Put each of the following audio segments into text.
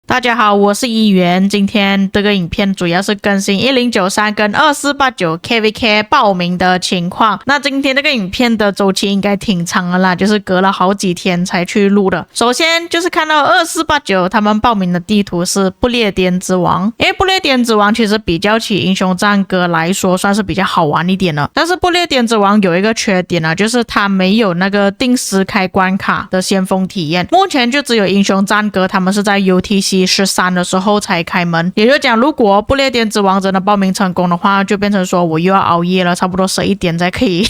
大家好，我是议员。今天这个影片主要是更新1093跟2489 KVK 报名的情况。那今天这个影片的周期应该挺长的啦，就是隔了好几天才去录的。首先就是看到2489他们报名的地图是不列颠之王，因为不列颠之王其实比较起英雄战歌来说算是比较好玩一点的。但是不列颠之王有一个缺点啊，就是它没有那个定时开关卡的先锋体验。目前就只有英雄战歌他们是在 UTC13的时候才开门，也就是讲，如果不列颠之王真的报名成功的话，就变成说我又要熬夜了，差不多11点才可以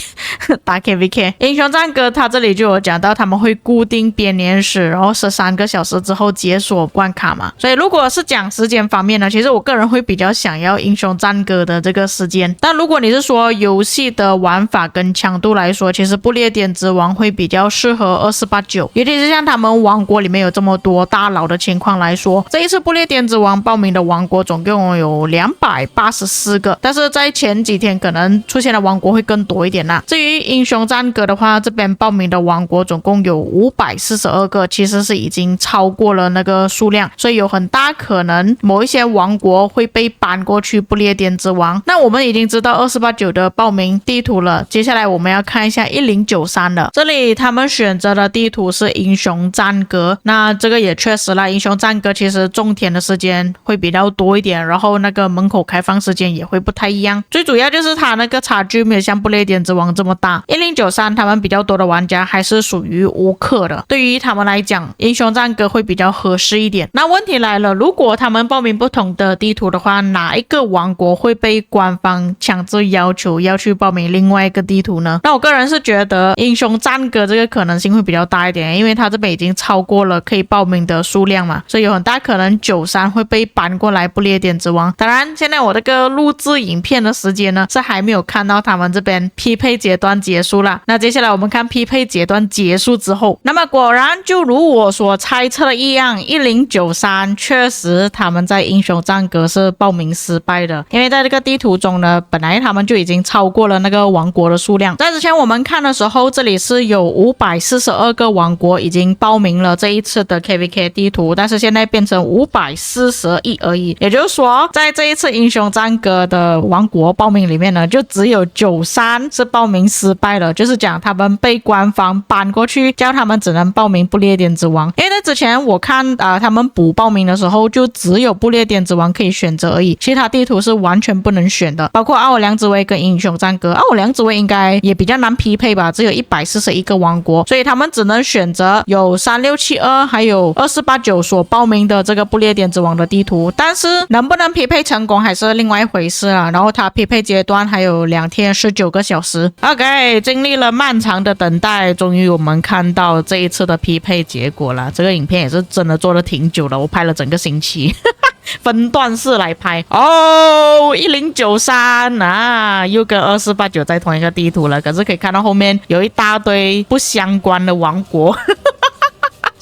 打 KVK。英雄战歌他这里就有讲到他们会固定编年史，然后13个小时之后解锁关卡嘛。所以如果是讲时间方面呢，其实我个人会比较想要英雄战歌的这个时间。但如果你是说游戏的玩法跟强度来说，其实不列颠之王会比较适合2489，尤其是像他们王国里面有这么多大佬的情况来说，这一次不列颠之王报名的王国总共有284个，但是在前几天可能出现的王国会更多一点啦。至于英雄战歌的话，这边报名的王国总共有542个，其实是已经超过了那个数量，所以有很大可能某一些王国会被搬过去不列颠之王。那我们已经知道2489的报名地图了，接下来我们要看一下1093了。这里他们选择的地图是英雄战歌，那这个也确实啦，英雄战歌其实种田的时间会比较多一点，然后那个门口开放时间也会不太一样，最主要就是它那个差距没有像不列颠之王这么大。1093他们比较多的玩家还是属于无氪的，对于他们来讲英雄战歌会比较合适一点。那问题来了，如果他们报名不同的地图的话，哪一个王国会被官方强制要求要去报名另外一个地图呢？那我个人是觉得英雄战歌这个可能性会比较大一点，因为它这边已经超过了可以报名的数量嘛，所以有很大可能93会被搬过来不列颠之王。当然现在我这个录制影片的时间呢是还没有看到他们这边匹配阶段结束啦。那接下来我们看匹配阶段结束之后，那么果然就如我所猜测的一样，1093确实他们在英雄战歌是报名失败的，因为在这个地图中呢，本来他们就已经超过了那个王国的数量。在之前我们看的时候，这里是有542个王国已经报名了这一次的 KVK 地图，但是现在变成541而已，也就是说在这一次英雄战歌的王国报名里面呢，就只有93是报名失败了，就是讲他们被官方搬过去叫他们只能报名不列颠之王。因为在之前我看他们补报名的时候就只有不列颠之王可以选择而已，其他地图是完全不能选的，包括奥尔良之威跟英雄战歌。奥尔良之威应该也比较难匹配吧，只有141个王国，所以他们只能选择有3672还有2489所报名的这个不列颠之王的地图，但是能不能匹配成功还是另外一回事啦。然后它匹配阶段还有2天19个小时。 OK， 经历了漫长的等待，终于我们看到这一次的匹配结果了。这个影片也是真的做了挺久了，我拍了整个星期分段式来拍哦。1093啊，又跟2489在同一个地图了，可是可以看到后面有一大堆不相关的王国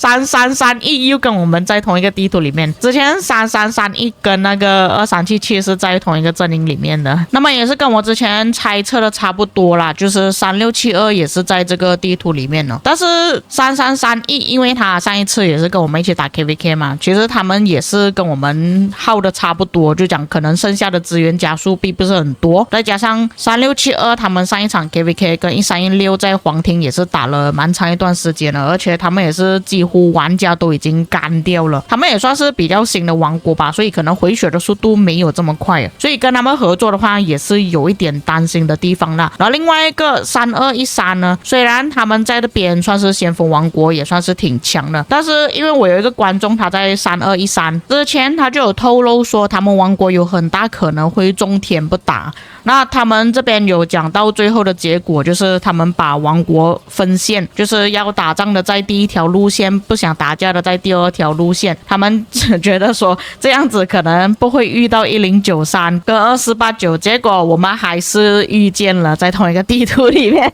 3331又跟我们在同一个地图里面，之前3331跟那个2377是在同一个阵营里面的，那么也是跟我之前猜测的差不多啦，就是3672也是在这个地图里面呢。但是3331因为他上一次也是跟我们一起打 KVK 嘛，其实他们也是跟我们耗的差不多，就讲可能剩下的资源加速并不是很多，再加上3672他们上一场 KVK 跟1316在皇庭也是打了蛮长一段时间了，而且他们也是几乎玩家都已经干掉了，他们也算是比较新的王国吧，所以可能回血的速度没有这么快，所以跟他们合作的话也是有一点担心的地方啦。然后另外一个3213呢，虽然他们在这边算是先锋王国，也算是挺强的，但是因为我有一个观众他在3213之前他就有透露说他们王国有很大可能会种田不打，那他们这边有讲到最后的结果就是他们把王国分线，就是要打仗的在第一条路线，不想打架的在第二条路线，他们觉得说这样子可能不会遇到1093跟2489，结果我们还是遇见了在同一个地图里面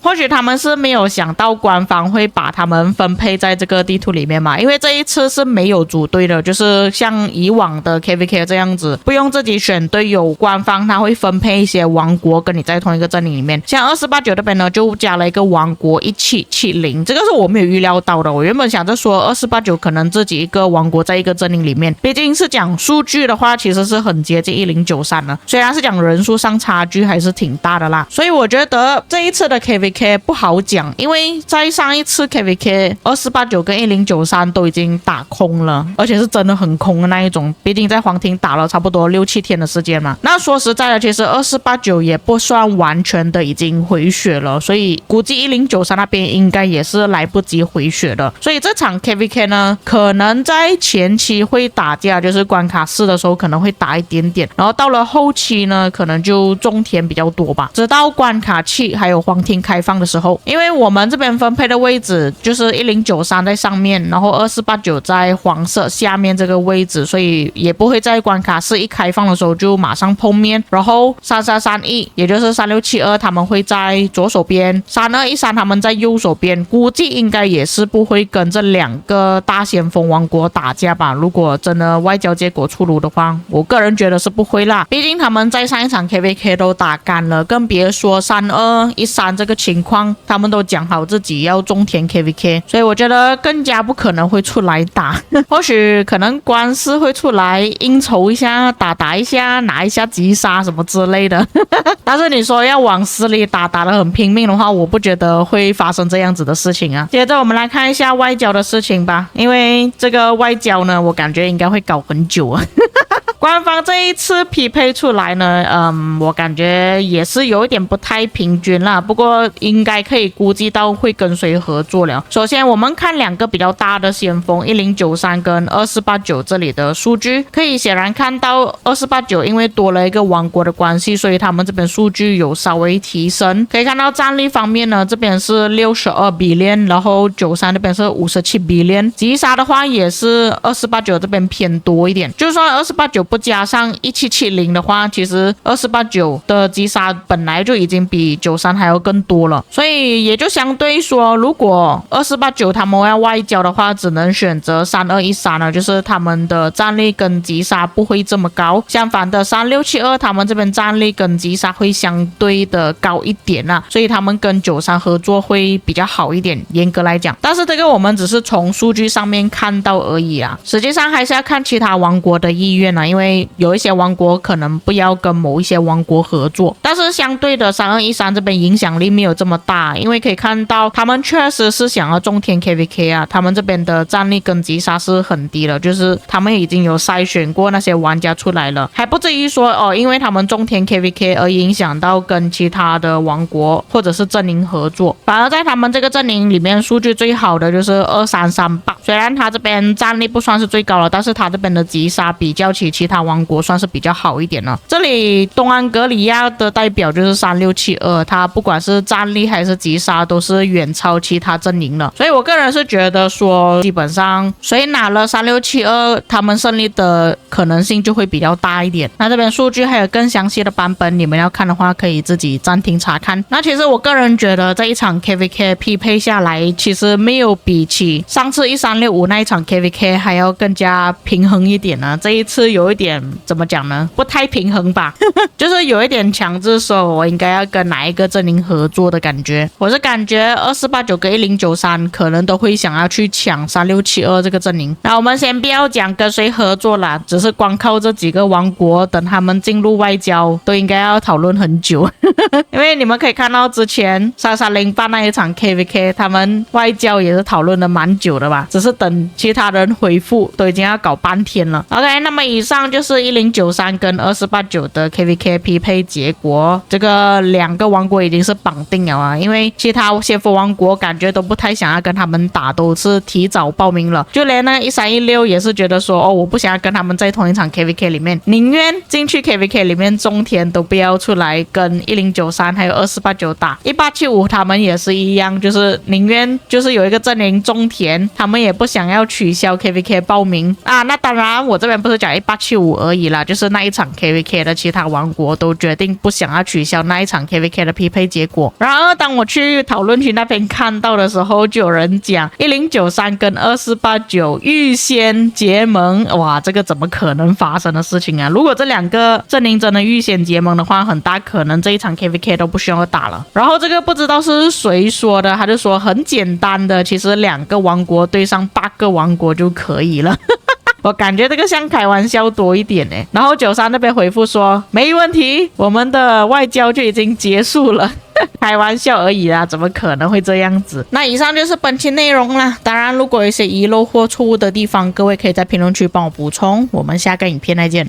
或许他们是没有想到官方会把他们分配在这个地图里面嘛，因为这一次是没有组队的，就是像以往的 KVK 这样子，不用自己选队友，官方他会分配一些王国跟你在同一个阵营里面。像2489这边呢，就加了一个王国1770，这个是我没有预料到的。我原本想着说2489可能自己一个王国在一个阵营里面，毕竟是讲数据的话，其实是很接近1093了，虽然是讲人数上差距还是挺大的啦。所以我觉得这一次的 KVK 不好讲，因为在上一次 KVK 2489跟1093都已经打空了，而且是真的很空的那一种，毕竟在黄庭打了差不多6-7天的时间嘛。那说实在的，其实2489也不算完全的已经回血了，所以估计1093那边应该也是来不及回血的。所以这场 KVK 呢，可能在前期会打架，就是关卡4的时候可能会打一点点，然后到了后期呢，可能就种田比较多吧，直到关卡7还有黄庭开放的时候。因为我们这边分配的位置就是1093在上面，然后2489在黄色下面这个位置，所以也不会在关卡4一开放的时候就马上碰面。然后3331也就是3672他们会在左手边，3213他们在右手边，估计应该也是不会跟这两个大先锋王国打架吧。如果真的外交结果出炉的话，我个人觉得是不会啦，毕竟他们在上一场 KVK 都打干了，更别说3213这个情况，他们都讲好自己要种田 KVK， 所以我觉得更加不可能会出来打或许可能官司会出来应酬一下，打一下，拿一下击杀什么之类的但是你说要往死里打得很拼命的话，我不觉得会发生这样子的事情啊。接着我们来看一下外交的事情吧，因为这个外交呢，我感觉应该会搞很久啊官方这一次匹配出来呢，我感觉也是有一点不太平均啦，不过应该可以估计到会跟谁合作了。首先我们看两个比较大的先锋1093跟2489这里的数据，可以显然看到2489因为多了一个王国的关系，所以他们这边数据有稍微提升。可以看到战力方面呢，这边是62 billion， 然后93这边是57 billion， 击杀的话也是2489这边偏多一点，就算2489不加上1770的话，其实2489的击杀本来就已经比93还要更多了，所以也就相对说，如果2489他们要外交的话，只能选择3213了，就是他们的战力跟击杀不会这么高。相反的3672他们这边战力跟击杀会相对的高一点啦，所以他们跟93合作会比较好一点，严格来讲。但是这个我们只是从数据上面看到而已啊，实际上还是要看其他王国的意愿啊，因为有一些王国可能不要跟某一些王国合作，但是相对的3213这边影响力没有这么大，因为可以看到他们确实是想要种田 KVK 啊，他们这边的战力跟击杀是很低了，就是他们已经有筛选过那些玩家出来了，还不至于说因为他们种田 KVK 而影响到跟其他的王国或者是阵营合作。反而在他们这个阵营里面数据最好的就是2338，虽然他这边战力不算是最高了，但是他这边的击杀比较起其他王国算是比较好一点了。这里东安格里亚的代表就是3672，他不管是战力还是击杀都是远超其他阵营了，所以我个人是觉得说基本上谁拿了3672他们胜利的可能性就会比较大一点。那这边数据还有更详细的版本，你们要看的话可以自己暂停查看。那其实我个人觉得这一场 KVK 匹配下来其实没有比起上次1365那一场 KVK 还要更加平衡一点呢。这一次有一点怎么讲呢，不太平衡吧就是有一点强制说我应该要跟哪一个阵营合作的感觉。我是感觉2489跟1093可能都会想要去抢3672这个阵营。那我们先不要讲跟谁合作啦，只是光靠这几个王国等他们进入外交都应该要讨论很久因为你们可以看到之前3308那一场 KVK 他们外交也是讨论的蛮久的吧，只是等其他人回复都已经要搞半天了。 OK， 那么以上就是1093跟2489的 KVK 匹配结果，这个两个王国已经是绑定了啊，因为其他先锋王国感觉都不太想要跟他们打，都是提早报名了，就连那1316也是觉得说我不想要跟他们在同一场 KVK 里面，宁愿进去 KVK 里面种田都不要出来跟1093还有2489打。1875他们也是一样，就是宁愿就是有一个阵营种田，他们也不想要取消 KVK 报名啊。那当然我这边不是讲1875 875而已啦，就是那一场 KVK 的其他王国都决定不想要取消那一场 KVK 的匹配结果。然而当我去讨论区那边看到的时候，就有人讲1093跟2489预先结盟，哇，这个怎么可能发生的事情啊？如果这两个阵营真的预先结盟的话，很大可能这一场 KVK 都不需要打了。然后这个不知道是谁说的，他就说很简单的，其实2个王国对上8个王国就可以了。我感觉这个像开玩笑多一点诶。然后93那边回复说没问题，我们的外交就已经结束了。开玩笑而已啦，怎么可能会这样子？那以上就是本期内容啦。当然如果有一些遗漏或错误的地方，各位可以在评论区帮我补充。我们下个影片再见。